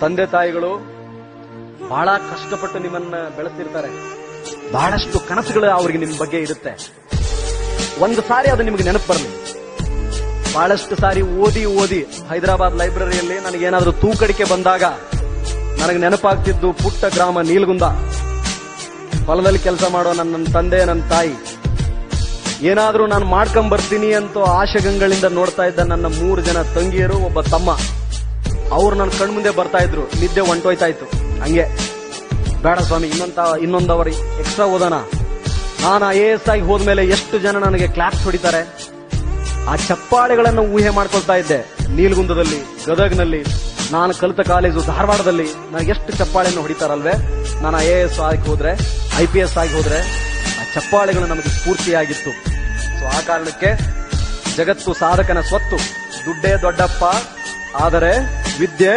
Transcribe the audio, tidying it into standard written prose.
ತಂದೆ ತಾಯಿಗಳು ಬಹಳ ಕಷ್ಟಪಟ್ಟು ನಿಮ್ಮನ್ನ ಬೆಳೆಸಿರ್ತಾರೆ. ಬಹಳಷ್ಟು ಕನಸುಗಳು ಅವ್ರಿಗೆ ನಿಮ್ ಬಗ್ಗೆ ಇರುತ್ತೆ. ಒಂದು ಸಾರಿ ಅದು ನಿಮ್ಗೆ ನೆನಪು ಬರಲಿ. ಬಹಳಷ್ಟು ಸಾರಿ ಓದಿ ಹೈದರಾಬಾದ್ ಲೈಬ್ರರಿಯಲ್ಲಿ ನನಗೇನಾದ್ರೂ ತೂಕಡಿಕೆ ಬಂದಾಗ ನನಗೆ ನೆನಪಾಗ್ತಿದ್ದು ಪುಟ್ಟ ಗ್ರಾಮ ನೀಲ್ಗುಂದ. ಹೊಲದಲ್ಲಿ ಕೆಲಸ ಮಾಡೋ ನನ್ನ ತಂದೆ, ನನ್ನ ತಾಯಿ, ಏನಾದ್ರೂ ನಾನು ಮಾಡ್ಕೊಂಡ್ ಬರ್ತೀನಿ ಅಂತ ಆಶೆಗಂಗಳಿಂದ ನೋಡ್ತಾ ಇದ್ದ ನನ್ನ 3 ಜನ ತಂಗಿಯರು, ಒಬ್ಬ ತಮ್ಮ. ಅವ್ರು ನನ್ನ ಕಣ್ಮುಂದೆ ಬರ್ತಾ ಇದ್ರು. ನಿದ್ದೆ ಹೊಂಟೋಯ್ತಾ ಇತ್ತು. ಹಂಗೆ ಬೇಡ ಸ್ವಾಮಿ, ಇನ್ನೊಂದು ಅವರ್ ಎಕ್ಸ್ಟ್ರಾ ಓದೋಣ. ನಾನು IAS ಆಗಿ ಹೋದ್ಮೇಲೆ ಎಷ್ಟು ಜನ ನನಗೆ ಕ್ಲಾಪ್ಸ್ ಹೊಡಿತಾರೆ. ಆ ಚಪ್ಪಾಳೆಗಳನ್ನು ಊಹೆ ಮಾಡ್ಕೊಳ್ತಾ ಇದ್ದೆ. ನೀಲ್ಗುಂದದಲ್ಲಿ, ಗದಗ್ನಲ್ಲಿ, ನಾನು ಕಲಿತ ಕಾಲೇಜು ಧಾರವಾಡದಲ್ಲಿ ನನಗೆ ಎಷ್ಟು ಚಪ್ಪಾಳೆಯನ್ನು ಹೊಡಿತಾರಲ್ವೇ. ನಾನು IAS ಆಗಿ ಹೋದ್ರೆ, IPS ಆಗಿ ಹೋದ್ರೆ ಆ ಚಪ್ಪಾಳೆಗಳು ನಮಗೆ ಸ್ಫೂರ್ತಿಯಾಗಿತ್ತು. ಸೊ ಆ ಕಾರಣಕ್ಕೆ ಜಗತ್ತು ಸಾಧಕನ ಸ್ವತ್ತು. ದುಡ್ಡೇ ದೊಡ್ಡಪ್ಪ, ಆದರೆ ವಿದ್ಯೆ